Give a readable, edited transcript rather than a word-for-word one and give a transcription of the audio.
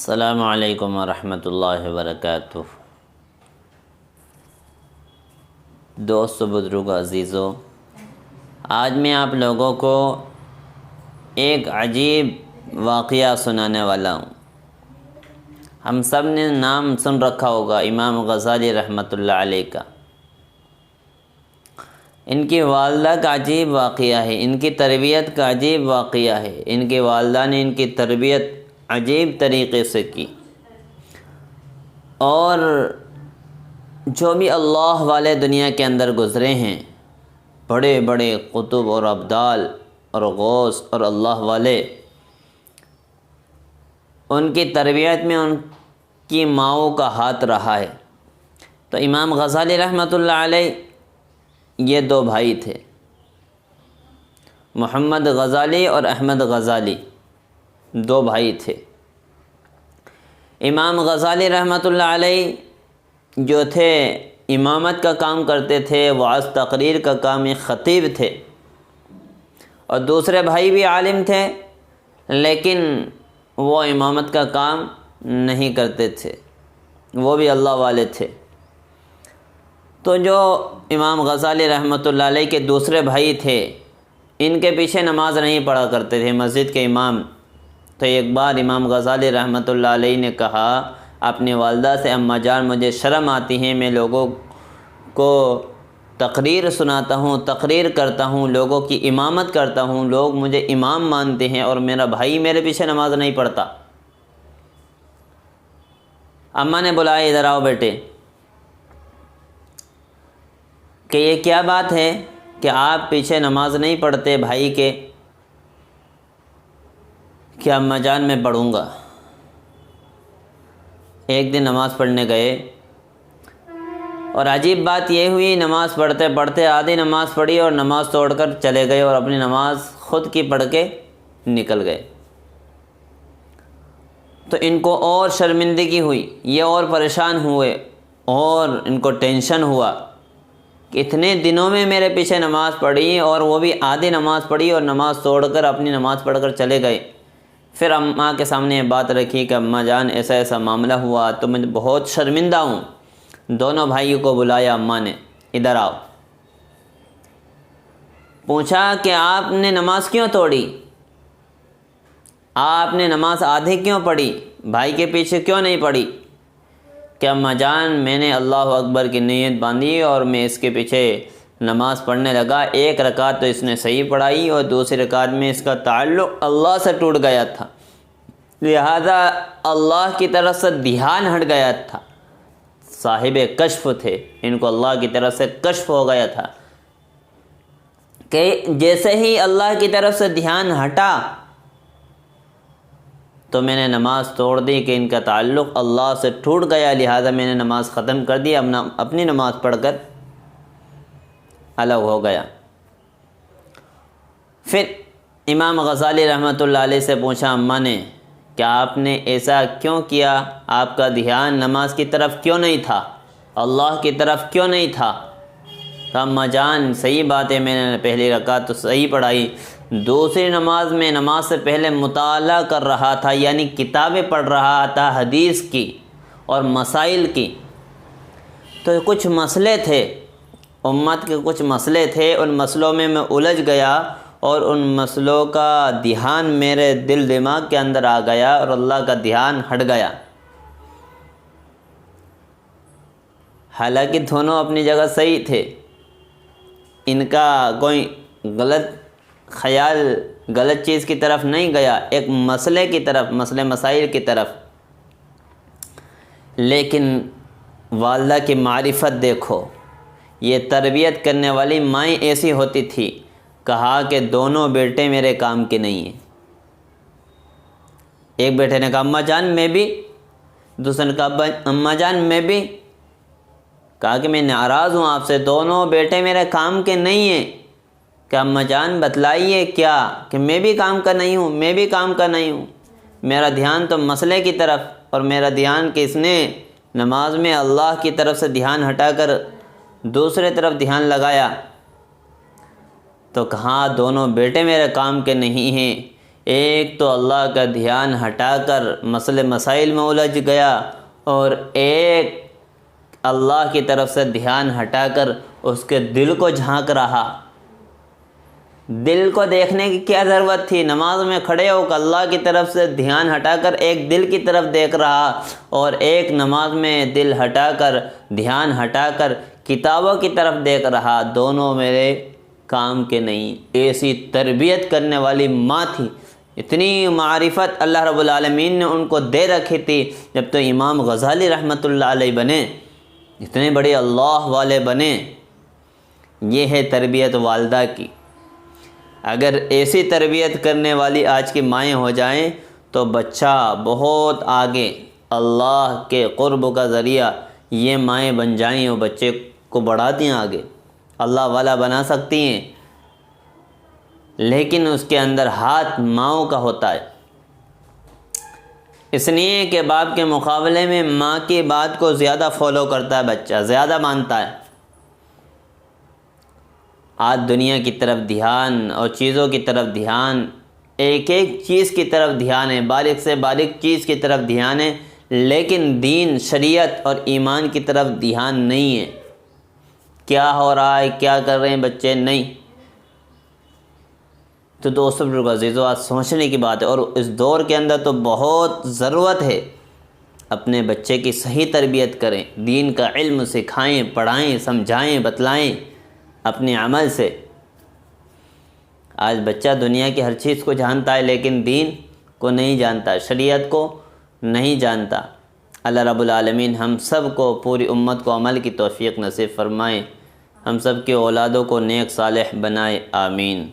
السلام علیکم ورحمۃ اللہ وبرکاتہ۔ دوست و بزرگ عزیزو، آج میں آپ لوگوں کو ایک عجیب واقعہ سنانے والا ہوں۔ ہم سب نے نام سن رکھا ہوگا امام غزالی رحمۃ اللہ علیہ کا۔ ان کی والدہ کا عجیب واقعہ ہے، ان کی تربیت کا عجیب واقعہ ہے۔ ان کی والدہ نے ان کی تربیت عجیب طریقے سے کی، اور جو بھی اللہ والے دنیا کے اندر گزرے ہیں، بڑے بڑے قطب اور ابدال اور غوث اور اللہ والے، ان کی تربیت میں ان کی ماؤں کا ہاتھ رہا ہے۔ تو امام غزالی رحمۃ اللہ علیہ یہ دو بھائی تھے، محمد غزالی اور احمد غزالی، دو بھائی تھے۔ امام غزالی رحمۃ اللہ علیہ جو تھے امامت کا کام کرتے تھے، وعظ تقریر کا کام، ایک خطیب تھے، اور دوسرے بھائی بھی عالم تھے لیکن وہ امامت کا کام نہیں کرتے تھے، وہ بھی اللہ والے تھے۔ تو جو امام غزالی رحمۃ اللہ علیہ کے دوسرے بھائی تھے، ان کے پیچھے نماز نہیں پڑھا کرتے تھے، مسجد کے امام۔ تو ایک بار امام غزالی رحمۃ اللہ علیہ نے کہا اپنی والدہ سے، اماں جان مجھے شرم آتی ہے، میں لوگوں کو تقریر سناتا ہوں، تقریر کرتا ہوں، لوگوں کی امامت کرتا ہوں، لوگ مجھے امام مانتے ہیں اور میرا بھائی میرے پیچھے نماز نہیں پڑھتا۔ اماں نے بلایا، ادھر آؤ بیٹے، کہ یہ کیا بات ہے کہ آپ پیچھے نماز نہیں پڑھتے بھائی کے؟ کہ اماں جان میں پڑھوں گا۔ ایک دن نماز پڑھنے گئے، اور عجیب بات یہ ہوئی، نماز پڑھتے پڑھتے آدھی نماز پڑھی اور نماز توڑ کر چلے گئے اور اپنی نماز خود کی پڑھ کے نکل گئے۔ تو ان کو اور شرمندگی ہوئی، یہ اور پریشان ہوئے، اور ان کو ٹینشن ہوا کہ اتنے دنوں میں میرے پیچھے نماز پڑھی اور وہ بھی آدھی نماز پڑھی اور نماز توڑ کر اپنی نماز پڑھ کر چلے گئے۔ پھر اماں کے سامنے یہ بات رکھی کہ اماں جان ایسا ایسا معاملہ ہوا تو میں بہت شرمندہ ہوں۔ دونوں بھائیوں کو بلایا اماں نے، ادھر آؤ۔ پوچھا کہ آپ نے نماز کیوں توڑی؟ آپ نے نماز آدھی کیوں پڑھی؟ بھائی کے پیچھے کیوں نہیں پڑھی؟ کہ اماں جان میں نے اللہ اکبر کی نیت باندھی اور میں اس کے پیچھے نماز پڑھنے لگا، ایک رکعت تو اس نے صحیح پڑھائی اور دوسری رکعت میں اس کا تعلق اللہ سے ٹوٹ گیا تھا، لہذا اللہ کی طرف سے دھیان ہٹ گیا تھا۔ صاحب کشف تھے، ان کو اللہ کی طرف سے کشف ہو گیا تھا کہ جیسے ہی اللہ کی طرف سے دھیان ہٹا تو میں نے نماز توڑ دی کہ ان کا تعلق اللہ سے ٹوٹ گیا، لہذا میں نے نماز ختم کر دی، اپنی نماز پڑھ کر الگ ہو گیا۔ پھر امام غزالی رحمۃ اللہ علیہ سے پوچھا اماں نے کہ آپ نے ایسا کیوں کیا؟ آپ کا دھیان نماز کی طرف کیوں نہیں تھا، اللہ کی طرف کیوں نہیں تھا؟ تو اماں جان صحیح بات ہے، میں نے پہلی رکعت تو صحیح پڑھائی، دوسری نماز میں نماز سے پہلے مطالعہ کر رہا تھا، یعنی کتابیں پڑھ رہا تھا حدیث کی اور مسائل کی۔ تو کچھ مسئلے تھے، امت کے کچھ مسئلے تھے، ان مسئلوں میں الجھ گیا اور ان مسئلوں کا دھیان میرے دل دماغ کے اندر آ گیا اور اللہ کا دھیان ہٹ گیا۔ حالانکہ دونوں اپنی جگہ صحیح تھے، ان کا کوئی غلط خیال غلط چیز کی طرف نہیں گیا، ایک مسئلے کی طرف، مسائل کی طرف۔ لیکن والدہ کی معرفت دیکھو، یہ تربیت کرنے والی مائیں ایسی ہوتی تھی، کہا کہ دونوں بیٹے میرے کام کے نہیں ہیں۔ ایک بیٹے نے کہا اماں جان میں بھی، دوسرے نے کہا اماں جان میں بھی، کہا کہ میں ناراض ہوں آپ سے، دونوں بیٹے میرے کام کے نہیں ہیں۔ کہ اماں جان بتلائیے کیا؟ کہ میں بھی کام کا نہیں ہوں، میں بھی کام کا نہیں ہوں، میرا دھیان تو مسئلے کی طرف، اور میرا دھیان کس نے نماز میں اللہ کی طرف سے دھیان ہٹا کر دوسرے طرف دھیان لگایا۔ تو کہاں دونوں بیٹے میرے کام کے نہیں ہیں، ایک تو اللہ کا دھیان ہٹا کر مسئلے مسائل میں الجھ گیا، اور ایک اللہ کی طرف سے دھیان ہٹا کر اس کے دل کو جھانک رہا۔ دل کو دیکھنے کی کیا ضرورت تھی؟ نماز میں کھڑے ہو کر اللہ کی طرف سے دھیان ہٹا کر ایک دل کی طرف دیکھ رہا، اور ایک نماز میں دل ہٹا کر دھیان ہٹا کر کتابوں کی طرف دیکھ رہا۔ دونوں میرے کام کے نہیں۔ ایسی تربیت کرنے والی ماں تھی، اتنی معرفت اللہ رب العالمین نے ان کو دے رکھی تھی۔ جب تو امام غزالی رحمۃ اللہ علیہ بنے، اتنے بڑے اللہ والے بنے۔ یہ ہے تربیت والدہ کی۔ اگر ایسی تربیت کرنے والی آج کی مائیں ہو جائیں تو بچہ بہت آگے اللہ کے قرب کا ذریعہ یہ مائیں بن جائیں اور بچے کو بڑھا دیں آگے، اللہ والا بنا سکتی ہیں۔ لیکن اس کے اندر ہاتھ ماؤں کا ہوتا ہے، اس لیے کہ باپ کے مقابلے میں ماں کی بات کو زیادہ فالو کرتا ہے بچہ، زیادہ مانتا ہے۔ آج دنیا کی طرف دھیان اور چیزوں کی طرف دھیان، ایک ایک چیز کی طرف دھیان ہے، باریک سے باریک چیز کی طرف دھیان ہے، لیکن دین، شریعت اور ایمان کی طرف دھیان نہیں ہے۔ کیا ہو رہا ہے، کیا کر رہے ہیں بچے، نہیں۔ تو دوستو عزیزو، آج سوچنے کی بات ہے، اور اس دور کے اندر تو بہت ضرورت ہے اپنے بچے کی صحیح تربیت کریں، دین کا علم سکھائیں، پڑھائیں، سمجھائیں، بتلائیں اپنے عمل سے۔ آج بچہ دنیا کی ہر چیز کو جانتا ہے لیکن دین کو نہیں جانتا، شریعت کو نہیں جانتا۔ اللہ رب العالمین ہم سب کو، پوری امت کو عمل کی توفیق نصیب فرمائیں، ہم سب کے اولادوں کو نیک صالح بنائے، آمین۔